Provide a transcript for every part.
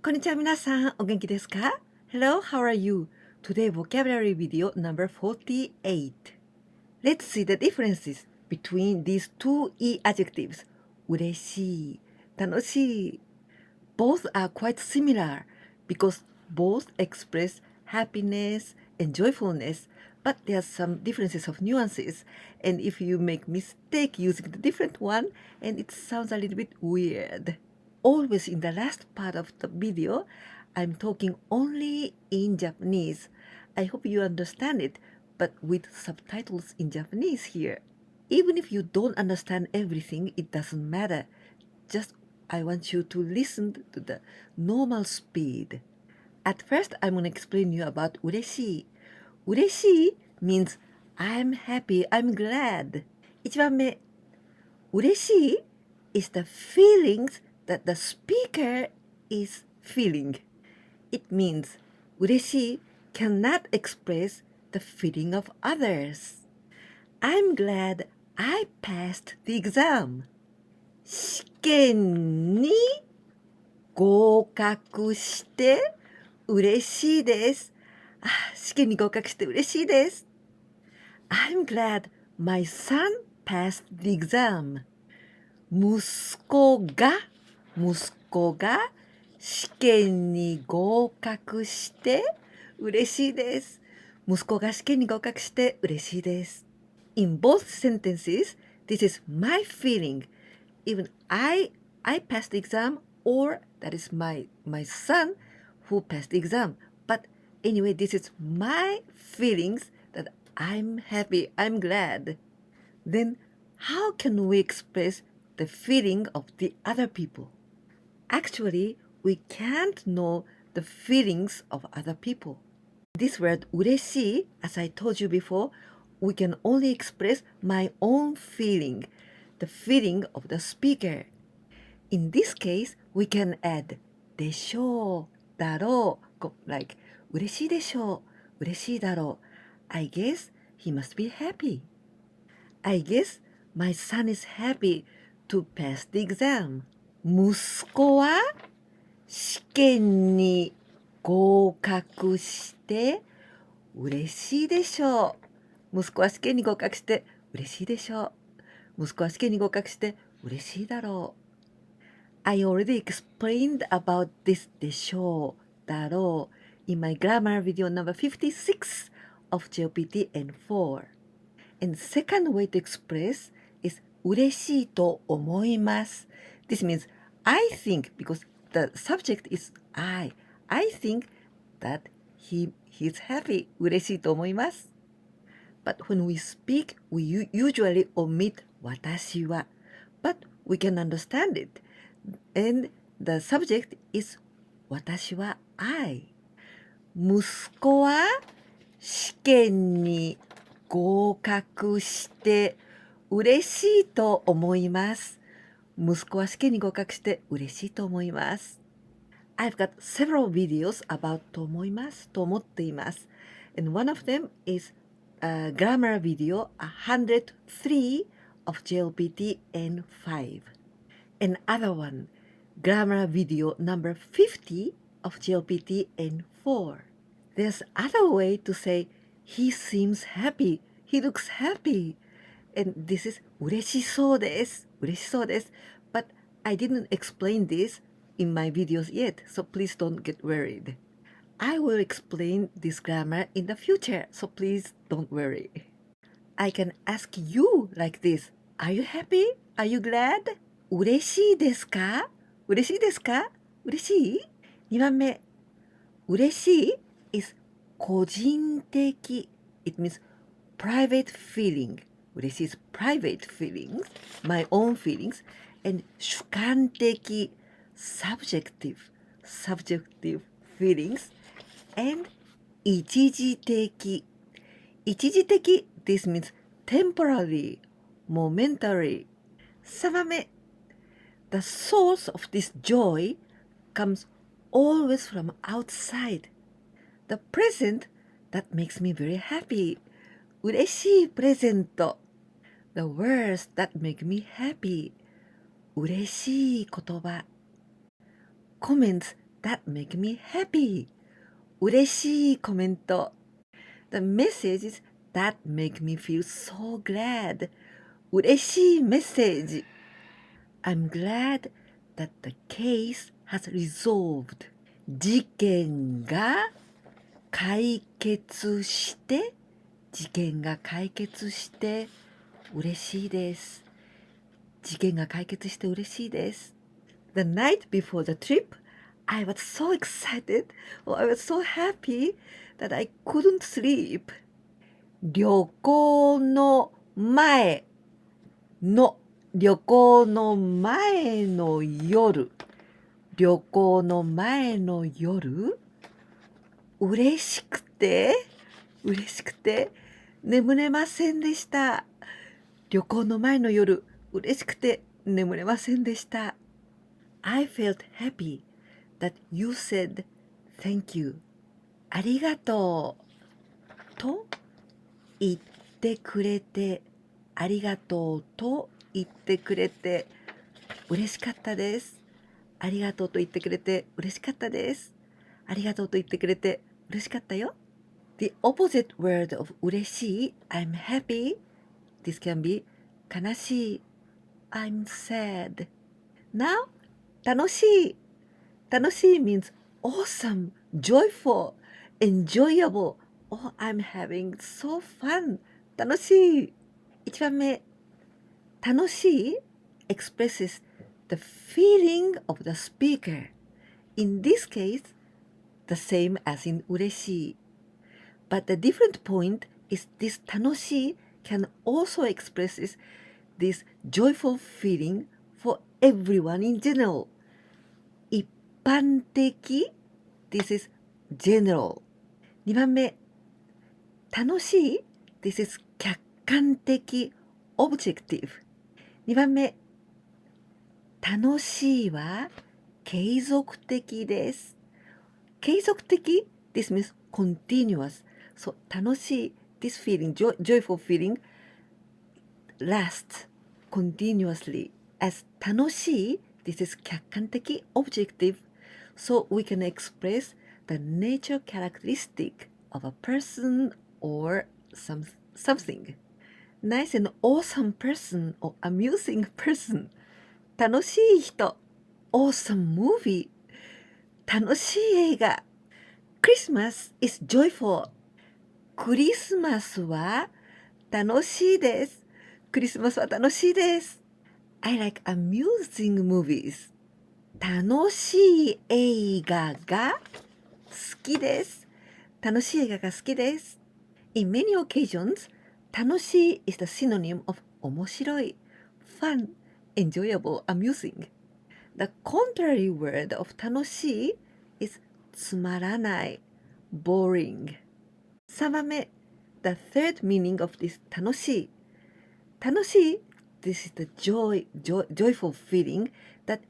こんにちは皆さん、お元気ですか? Hello, how are you? Today vocabulary video number 48. Let's see the differences between these two E adjectives, 嬉しい, 楽しい. Both are quite similar because both express happiness and joyfulness, but there are some differences of nuances, and if you make mistake using the different one, and it sounds a little bit weird.Always in the last part of the video, I'm talking only in Japanese. I hope you understand it, but with subtitles in Japanese here. Even if you don't understand everything, it doesn't matter. Just I want you to listen to the normal speed. At first, I'm going to explain you about 嬉しい。嬉しい means I'm happy, I'm glad. 1番目、嬉しい is the feelings that the speaker is feeling. It means 嬉しい cannot express the feeling of others. I'm glad I passed the exam. 試験に合格して嬉しいです。試験に合格して嬉しいです。I'm glad my son passed the exam. 息子が試験に合格して嬉しいです。息子が試験に合格して嬉しいです。In both sentences, this is my feeling. Even I passed the exam, or that is my son who passed the exam. But anyway, this is my feelings that I'm happy, I'm glad. Then how can we express the feeling of the other people? Actually, we can't know the feelings of other people. This word 嬉しい, as I told you before, we can only express my own feeling, the feeling of the speaker. In this case, we can add でしょう、だろう, like 嬉しいでしょう、嬉しいだろう. I guess he must be happy. I guess my son is happy to pass the exam. 息子は試験に合格して嬉しいでしょう。息子は試験に合格して嬉しいでしょう。息子は試験に合格して嬉しいだろう。I already explained about this でしょう、だろう in my grammar video number 56 of JLPT N4. And second way to express is 嬉しいと思います。This means I think, because the subject is I think that he's happy. 嬉しいと思います。But when we speak, we usually omit 私は。But we can understand it. And the subject is 私は I. 息子は試験に合格して嬉しいと思います。息子は試験に合格して嬉しいと思います。I've got several videos about と思います、と思っています。And one of them is a grammar video 103 of JLPT N5. Another one, grammar video number 50 of JLPT N4. There's other way to say he seems happy, he looks happy. And this is 嬉しそうです。嬉しそうです。But I didn't explain this in my videos yet, so please don't get worried. I will explain this grammar in the future, so please don't worry. I can ask you like this. Are you happy? Are you glad? 嬉しいですか? 嬉しいですか? 嬉しい? 2番目。嬉しい is 個人的. It means private feeling. 嬉しい is private feelings, my own feelings. And 主観的, subjective feelings. And 一時的. 一時的 this means temporary, momentary. 3番目. The source of this joy comes always from outside. The present that makes me very happy. 嬉しいプレゼント. The words that make me happy. 嬉しい言葉. Comments that make me happy. 嬉しいコメント。The messages that make me feel so glad. 嬉しいメッセージ。I'm glad that the case has resolved. 事件が解決して嬉しいです。事件が解決して嬉しいです。The night before the trip, I was so excited, or I was so happy that I couldn't sleep. 旅行の前の夜嬉しくて眠れませんでした。旅行の前の夜嬉しくて眠れませんでした。I felt happy that you said thank you. ありがとうと言ってくれて嬉しかったです。ありがとうと言ってくれて嬉しかったです。ありがとうと言ってくれて嬉しかったよ。The opposite word of 嬉しい I'm happy. This can be 悲しい I'm sad. Now 楽しいmeans awesome, joyful, enjoyable. Oh, I'm having so fun. 楽しい。1番目楽しい expresses the feeling of the speaker. In this case, the same as in 嬉しい。But the different point is this tanoshi can also express this joyful feeling for everyone in general. 一般的 This is general. 2番目楽しい This is 客観的 objective. 2番目楽しいは継続的です。継続的 This means continuous. So 楽しい This feeling, joyful feeling lasts continuously. As 楽しい This is 客観的 objective. So we can express the nature characteristic of a person or something. Nice and awesome person or amusing person. 楽しい人 Awesome movie. 楽しい映画 Christmas is joyful. クリスマスは楽しいです。クリスマスは楽しいです。I like amusing movies. 楽しい映画が好きです。楽しい映画が好きです。In many occasions, 楽しい is the synonym of 面白い fun, enjoyable, amusing. The contrary word of 楽しい is つまらない boring. 3番目 The third meaning of this 楽しい 楽しい This is the joyful feeling that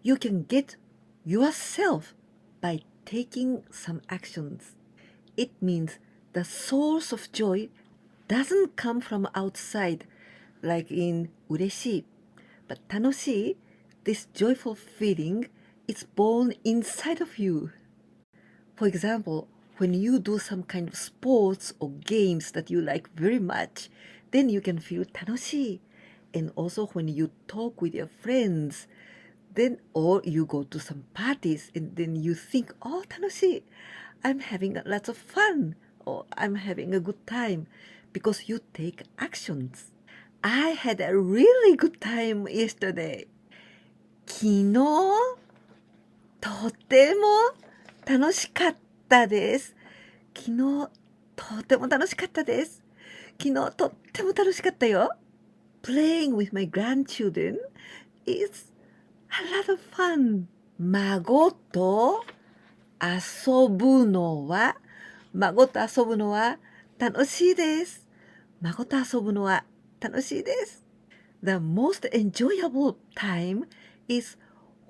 you can get yourself by taking some actions. It means the source of joy doesn't come from outside, like in 嬉しい But 楽しい This joyful feeling is born inside of you. For example, when you do some kind of sports or games that you like very much, then you can feel 楽しい And also when you talk with your friends, then or you go to some parties and then you think, oh, 楽しい I'm having lots of fun or I'm having a good time because you take actions. I had a really good time yesterday. 昨日とても楽しかったです。昨日とても楽しかったです。昨日とっても楽しかったよ。Playing with my grandchildren is a lot of fun. 孫と遊ぶのは楽しいです。孫と遊ぶのは楽しいです。The most enjoyable time is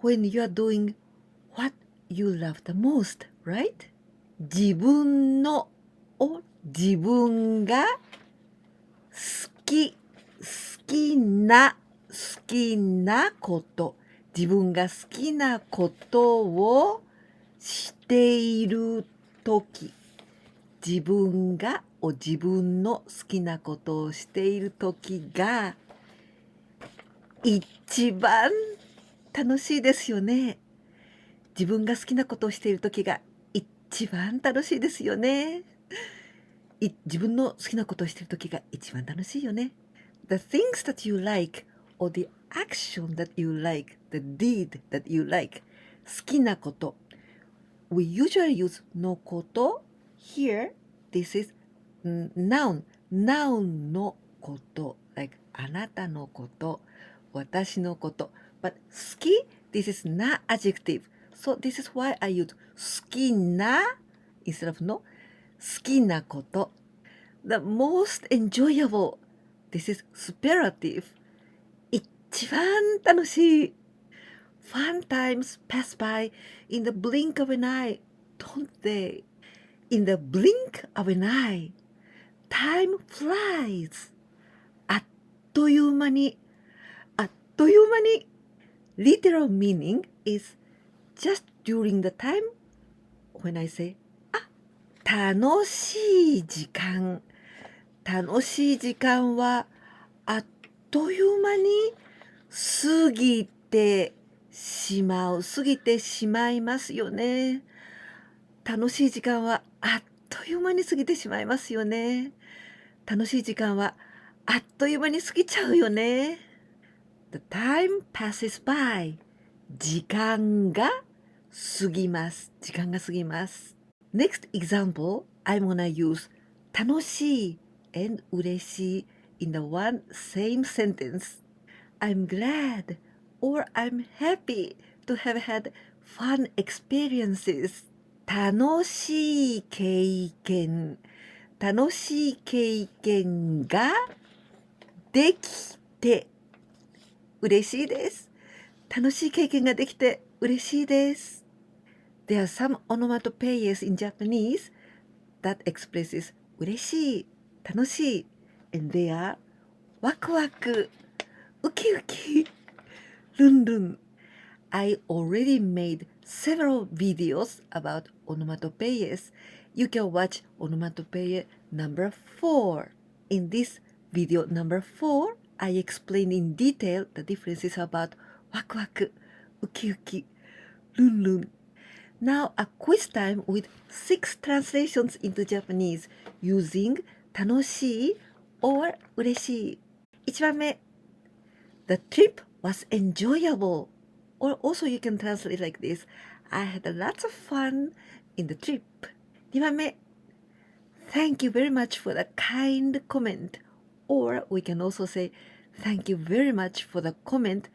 when you are doing what you love the most, right? 自分が好きなこと自分が好きなことをしているとき、自分の好きなことをしているときが一番楽しいですよね。自分が好きなことをしているときが一番楽しいですよね。自分の好きなことをしているときが一番楽しいよね。The things that you like or the action that you like, the deed that you like. 好きなこと。We usually use のこと。Here, this is noun. Noun のこと。Like あなたのこと。私のこと。But 好き this is not adjective. So this is why I use 好きな instead of の。好きなこと。The most enjoyable. This is superlative. 一番楽しい。Fun times pass by in the blink of an eye, don't they? In the blink of an eye, time flies. あっという間に、あっという間に。Literal meaning is just during the time when I say, 楽しい時間。楽しい時間はあっという間に過ぎてしまいますよね。楽しい時間はあっという間に過ぎてしまいますよね。楽しい時間はあっという間に過ぎちゃうよね。The time passes by. 時間が過ぎます。時間が過ぎます。Next example, I'm gonna use 楽しい and 嬉しい in the one same sentence. I'm glad or I'm happy to have had fun experiences. 楽しい経験ができて嬉しいです。楽しい経験ができて嬉しいです。There are some onomatopoeias in Japanese that expresses 嬉しい、楽しい and they are ワクワク、ウキウキ、ルンルン。I already made several videos about onomatopoeias. You can watch onomatopoeia number 4. In this video number 4, I explain in detail the differences about ワクワク、ウキウキ、ルンルン。Now a quiz time with 6 translations into Japanese using 楽しい or 嬉しい。1番目 The trip was enjoyable. Or also you can translate like this. I had lots of fun in the trip. 2番目 Thank you very much for the kind comment. Or we can also say Thank you very much for the comment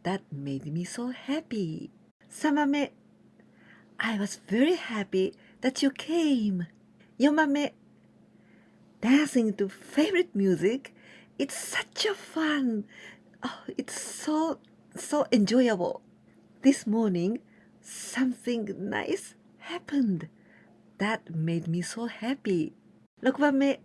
that made me so happy. 3番目I was very happy that you came. 4番目 Dancing to favorite music. It's such a fun. Oh, it's so enjoyable. This morning, something nice happened. That made me so happy. 6番目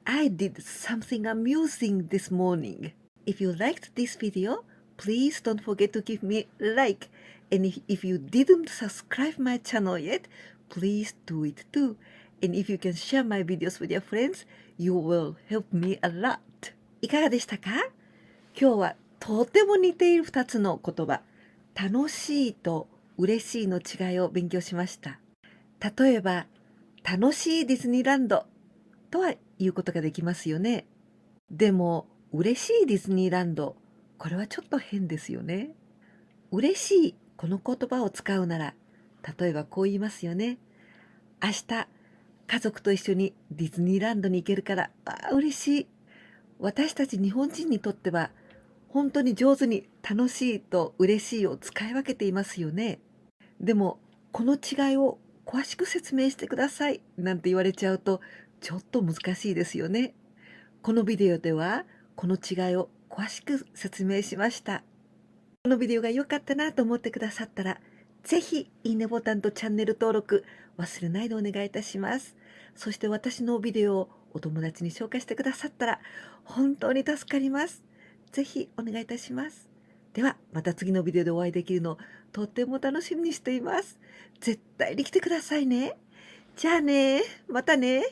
I did something amusing this morning. If you liked this video, please don't forget to give me a like. And if you didn't subscribe my channel yet, please do it too. And if you can share my videos with your friends, you will help me a lot. いかがでしたか？今日はとても似ている2つの言葉、楽しいと嬉しいの違いを勉強しました。例えば、楽しいディズニーランドとは言うことができますよね。でも、嬉しいディズニーランド、これはちょっと変ですよね。嬉しいこの言葉を使うなら、例えばこう言いますよね。明日、家族と一緒にディズニーランドに行けるから、嬉しい。私たち日本人にとっては、本当に上手に楽しいと嬉しいを使い分けていますよね。でも、この違いを詳しく説明してくださいなんて言われちゃうと、ちょっと難しいですよね。このビデオでは、この違いを詳しく説明しました。このビデオが良かったなと思ってくださったら、ぜひいいねボタンとチャンネル登録忘れないでお願いいたします。そして私のビデオをお友達に紹介してくださったら本当に助かります。ぜひお願いいたします。ではまた次のビデオでお会いできるのをとっても楽しみにしています。絶対に来てくださいね。じゃあね、またね。